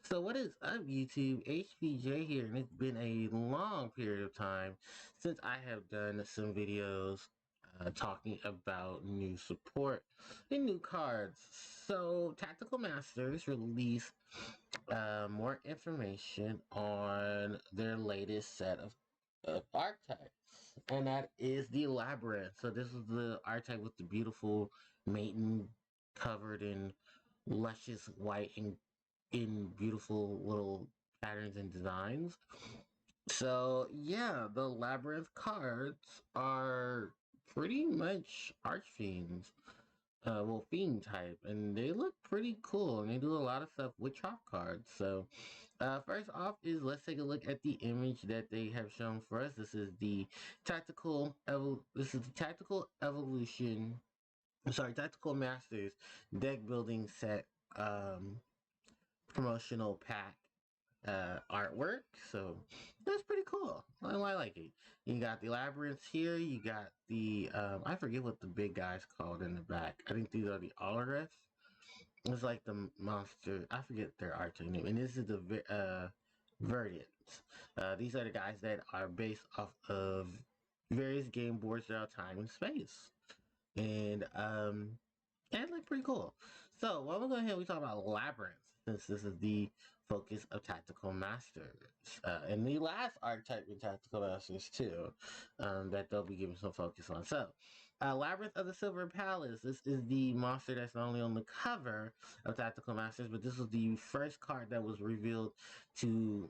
So what is up, YouTube? HBJ here, and it's been a long period of time since I have done some videos talking about new support and new cards. So Tactical Masters released more information on their latest set of archetypes, and that is the Labyrinth. So this is the archetype with the beautiful maiden covered in luscious white and in beautiful little patterns and designs. So yeah, the Labyrinth cards are pretty much Archfiends. Well, Fiend type, and they look pretty cool, and they do a lot of stuff with trap cards. So, first off is let's take a look at the image that they have shown for us. This is the This is the tactical evolution. Sorry, tactical masters deck building set. Promotional pack artwork. So that's pretty cool. I like it. You got the labyrinths here. You got the I forget what the big guy's called in the back. I think these are the Oloriths. It's like the monster. I forget their archetype name. And this is the Verdients. These are the guys that are based off of various game boards throughout time and space. And it looked pretty cool. So, while we're going ahead, we talk about Labyrinth, since this is the focus of Tactical Masters. And the last archetype in Tactical Masters, too, that they'll be giving some focus on. So, Labyrinth of the Silver Palace. This is the monster that's not only on the cover of Tactical Masters, but this was the first card that was revealed to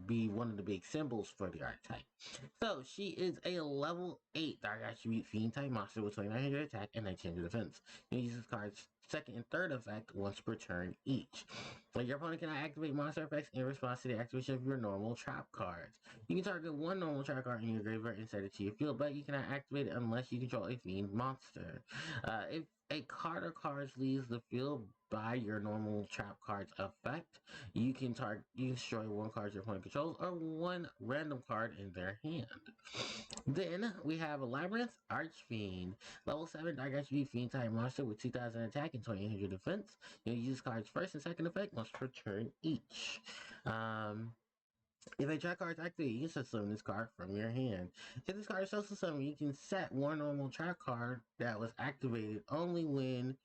be one of the big symbols for the archetype. So she is a level 8 Dark Attribute Fiend type monster with 2900 attack and 1900 defense. You use this card's second and third effect once per turn each. So your opponent cannot activate monster effects in response to the activation of your normal trap cards. You can target one normal trap card in your graveyard and set it to your field, but you cannot activate it unless you control a Fiend monster. If a card or cards leaves the field by your normal trap card's effect, you can destroy one card your opponent controls or one random card in their hand. Then we have a Labyrinth Archfiend, level 7 Dark Attribute Fiend type monster with 2000 attack and 2800 defense. You'll use cards first and second effect once per turn each. If a trap card is activated, you can summon this card from your hand. If this card is social summon, you can set one normal trap card that was activated only when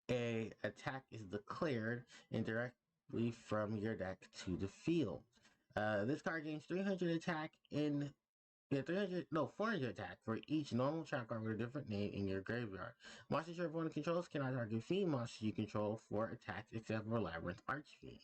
a attack is declared and directly from your deck to the field. This card gains 300 attack in 400 attack for each normal trap card with a different name in your graveyard. Monsters your opponent controls cannot target Fiend monsters you control for attacks except for Labyrinth Archfiend.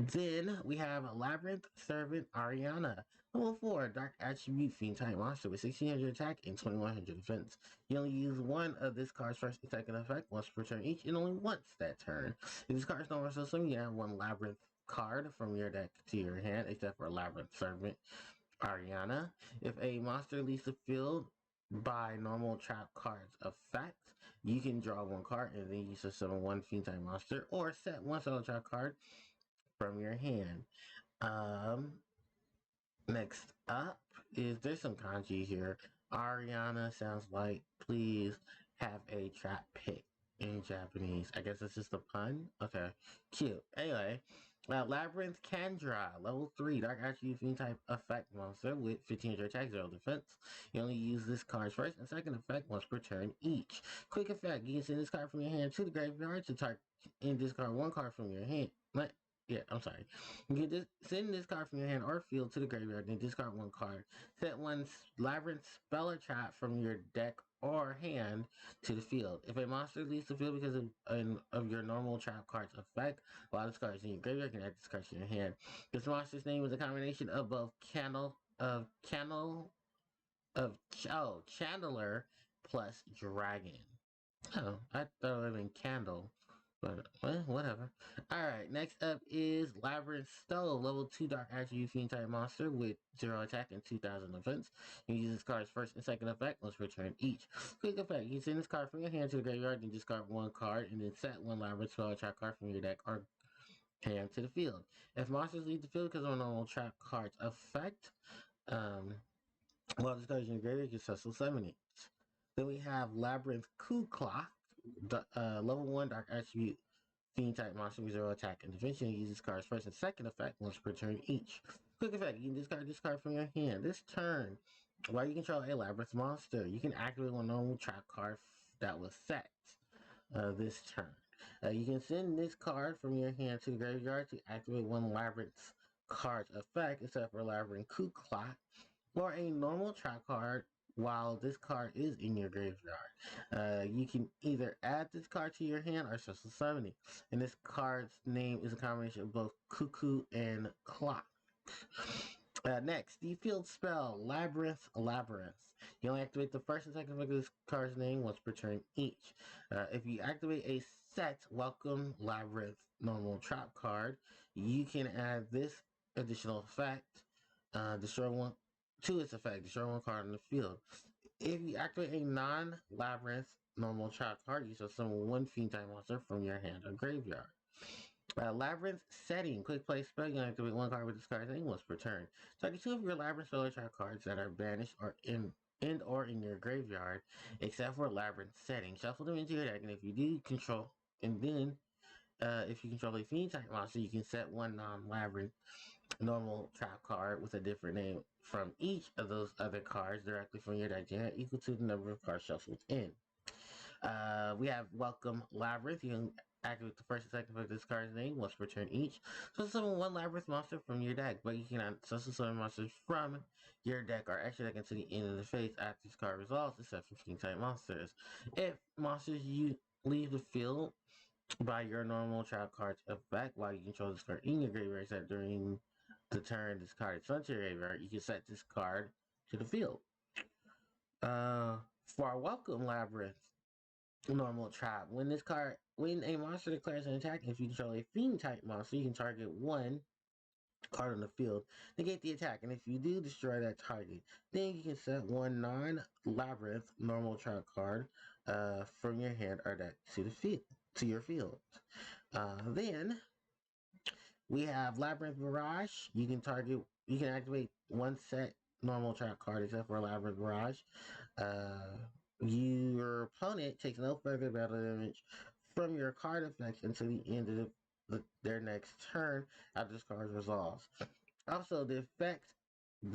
Then we have Labyrinth Servant Ariana, level 4 Dark Attribute Fiend type monster with 1600 attack and 2100 defense. You only use one of this card's first and second effect once per turn each, and only once that turn. If this card is no more so you can have one Labyrinth card from your deck to your hand, except for Labyrinth Servant Ariana. If a monster leaves the field by normal trap cards effect, you can draw one card and then use to summon one Fiend type monster or set one solo trap card from your hand. Next up is there's some kanji here. Ariana sounds like please have a trap pit in Japanese. I guess it's just a pun. Okay, cute. Anyway, Labyrinth Kandra, level 3 Dark Attribute Fiend type effect monster with 1500 attack, 0 defense. You only use this card's first and second effect once per turn each. Quick effect: you can send this card from your hand to the graveyard to target and discard one card from your hand. I'm sorry. You can just send this card from your hand or field to the graveyard, then discard one card. Set one Labyrinth spell or trap from your deck or hand to the field. If a monster leaves the field because of your normal trap card's effect, while this card is in your graveyard, you can add this card to your hand. This monster's name is a combination of both Chandler plus Dragon. Oh, I thought it would have been Candle. But, whatever. Alright, next up is Labyrinth Stove, level 2 Dark Attribute Fiend type monster with 0 attack and 2000 defense. You use this card's first and second effect once per turn each. Quick effect: you send this card from your hand to the graveyard, then discard one card, and then set one Labyrinth spell attack card from your deck or hand to the field. If monsters leave the field because of a normal trap card's effect, while this card is in your graveyard, you can special summon it. Then we have Labyrinth Coup Clock, level 1 Dark Attribute Fiend type monster with 0 attack and defense. You use this card's first and second effect once per turn each. Quick effect, you can discard this card from your hand. This turn, while you control a Labyrinth monster, you can activate one normal trap card that was set this turn. You can send this card from your hand to the graveyard to activate one Labyrinth card's effect, except for Labyrinth Coup Clock, or a normal trap card while this card is in your graveyard. You can either add this card to your hand or special summon it. And this card's name is a combination of both Cuckoo and Clock. Next, the field spell, Labyrinth. You only activate the first and second effect of this card's name once per turn each. If you activate a set Welcome Labyrinth normal trap card, you can add this additional effect, destroy one to its effect, destroy one card on the field. If you activate a non-Labyrinth normal trap card, you shall summon one Fiend type monster from your hand or graveyard. Labyrinth setting, quick play spell. You can activate one card with this card's name once per turn. Target two of your Labyrinth spell or trap cards that are banished or in your graveyard, except for Labyrinth setting. Shuffle them into your deck, and if you do control, and then if you control a Fiend type monster, you can set one non-Labyrinth normal trap card with a different name from each of those other cards directly from your deck, equal to the number of cards shuffled in. We have Welcome Labyrinth. You can activate the first and second of this card's name once per turn each. So summon one Labyrinth monster from your deck, but you cannot summon monsters from your deck or extra deck until the end of the phase after this card resolves, except for Fiend type monsters. If monsters you leave the field by your normal trap card's effect while you control this card in your graveyard, except during the turn this card is sent to your graveyard, you can set this card to the field. For Welcome Labyrinth normal trap, when a monster declares an attack, if you control a Fiend type monster, you can target one card on the field, negate the attack, and if you do, destroy that target. Then you can set one non-Labyrinth normal trap card from your hand or deck to your field. Then we have Labyrinth Mirage. You can activate one set normal trap card except for Labyrinth Mirage. Your opponent takes no further battle damage from your card effects until the end of their next turn after this card resolves. Also, the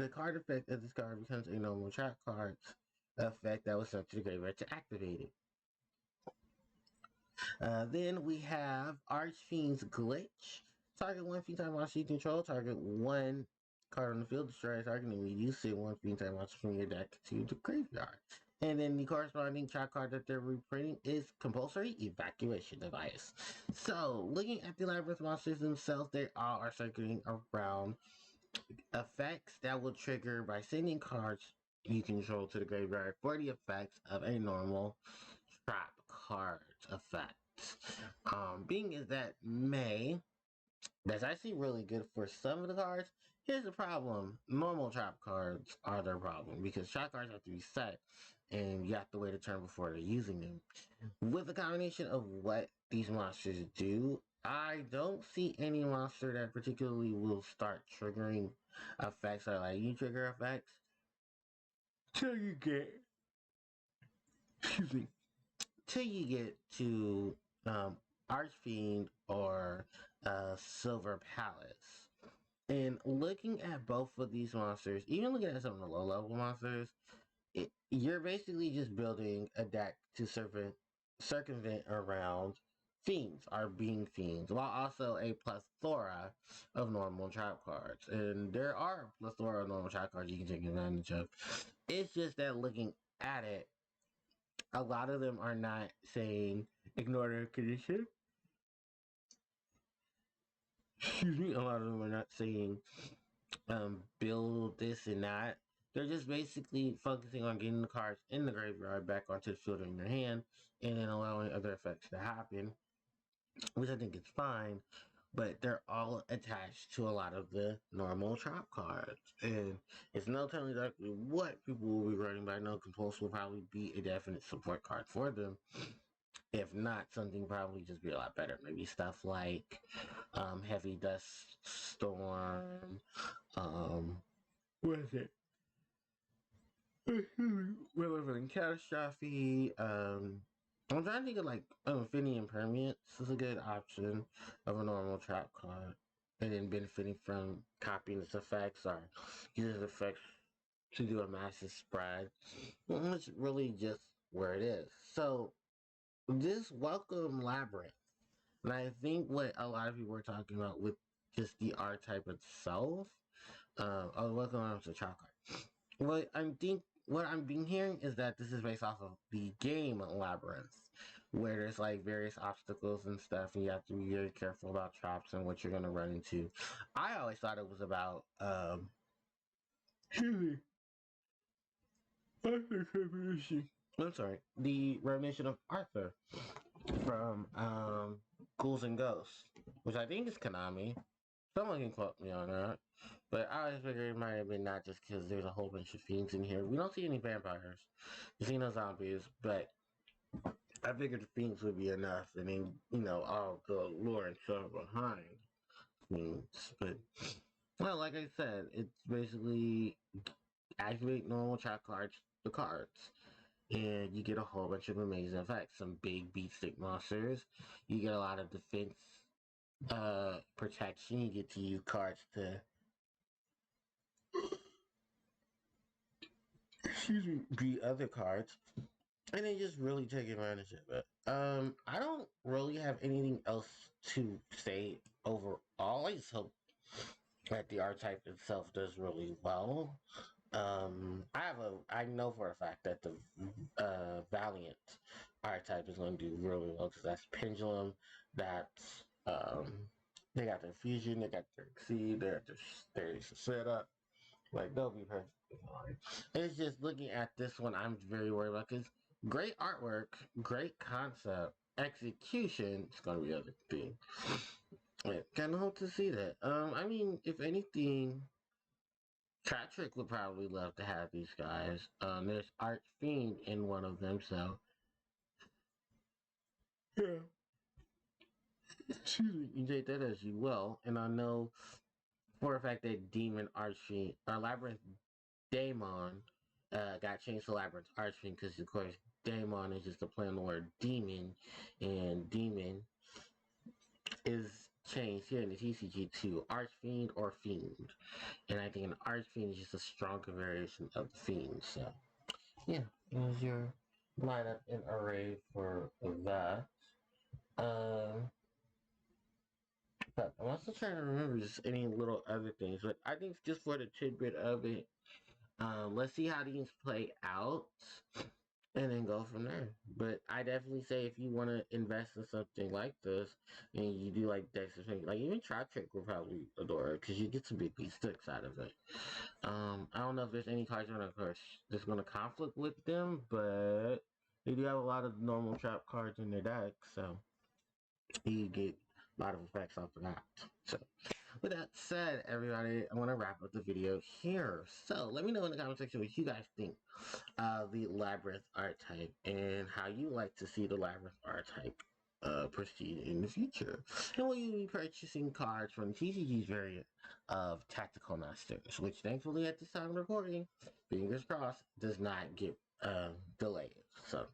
card effect of this card becomes a normal trap card effect that was sent to the graveyard to activate it. Then we have Archfiend's Glitch. Target one Fiend type monster you control. Target one card on the field. Destroy a target, and you send one Fiend type monster from your deck to the graveyard. And then the corresponding trap card that they're reprinting is Compulsory Evacuation Device. So, looking at the Labyrinth monsters themselves, they all are circling around effects that will trigger by sending cards you control to the graveyard for the effects of a normal trap card effect. Being is that that's actually really good for some of the cards. Here's the problem. Normal trap cards are their problem because trap cards have to be set and you have to wait a turn before they're using them. With the combination of what these monsters do, I don't see any monster that particularly will start triggering effects or like you trigger effects till you get to Archfiend or Silver Palace. And looking at both of these monsters, even looking at some of the low level monsters, you're basically just building a deck to circumvent around fiends or being fiends, while also a plethora of normal trap cards. And there are a plethora of normal trap cards you can take advantage of. It's just that looking at it, a lot of them are not saying ignore the condition. Excuse me, a lot of them are not saying build this and that. They're just basically focusing on getting the cards in the graveyard back onto the field in your hand and then allowing other effects to happen, which I think is fine, but they're all attached to a lot of the normal trap cards. And it's no telling exactly what people will be running, but I know Compulse will probably be a definite support card for them. If not, something probably just be a lot better. Maybe stuff like Heavy Dust Storm, what is it? Relevant Catastrophe, I'm trying to think of like Infinity Impermanence is a good option of a normal trap card. And then benefiting from copying its effects or using its effects to do a massive spread. It's really just where it is. So this welcome Labyrinth. And I think what a lot of people were talking about with just the archetype itself, welcome Labyrinth to Child Card. What I'm being hearing is that this is based off of the game Labyrinth, where there's like various obstacles and stuff, and you have to be very careful about traps and what you're gonna run into. I always thought it was about I'm sorry, the rendition of Arthur from Ghouls and Ghosts, which I think is Konami. Someone can quote me on that. But I always figured it might have been not just because there's a whole bunch of fiends in here. We don't see any vampires. We see no zombies, but I figured the fiends would be enough, and then, all the lore and stuff behind fiends. But, well, like I said, it's basically activate normal trap cards, the cards. And you get a whole bunch of amazing effects. Some big beat stick monsters. You get a lot of defense protection. You get to use cards to beat other cards. And then just really take advantage of it. I don't really have anything else to say overall. I just hope that the archetype itself does really well. I know for a fact that the Valiant archetype is going to do really well because that's Pendulum, that's they got their fusion, they got their exceed, they got their setup. Like they'll be perfectly fine. It's just looking at this one, I'm very worried about because great artwork, great concept, execution is going to be the other thing. Yeah, kind of hope to see that. I mean, if anything, Patrick would probably love to have these guys. There's Fiend in one of them, so yeah. Excuse me, you take that as you will. And I know for a fact that Demon Archfiend or Labyrinth Daemon got changed to Labyrinth Archfiend because of course Daemon is just a play on the word demon, and demon is changed here in the TCG to Archfiend or Fiend. And I think an Archfiend is just a stronger variation of the Fiend. So yeah, it was your lineup and array for that. But I'm also trying to remember just any little other things. But I think just for the tidbit of it, let's see how these play out and then go from there. But I definitely say if you want to invest in something like this and you do like Dexter, like even Trick will probably adore it because you get some big beat sticks out of it. I don't know if there's any cards that's going to conflict with them, but they do have a lot of normal trap cards in their deck, so you get a lot of effects off of that. So, with that said, everybody, I want to wrap up the video here. So, let me know in the comment section what you guys think of the Labyrinth archetype and how you like to see the Labyrinth archetype proceed in the future. And will you be purchasing cards from the TCG's variant of Tactical Masters, which thankfully at this time of recording, fingers crossed, does not get delayed. So,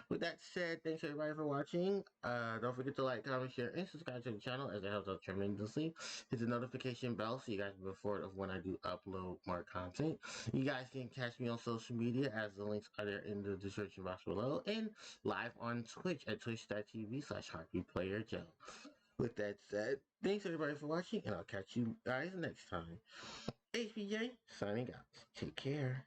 with that said, thanks everybody for watching. Don't forget to like, comment, share, and subscribe to the channel as it helps out tremendously. Hit the notification bell so you guys will be informed of when I do upload more content. You guys can catch me on social media as the links are there in the description box below and live on Twitch at twitch.tv/HarpiePlayerJoe. With that said, thanks everybody for watching, and I'll catch you guys next time. HPJ signing out. Take care.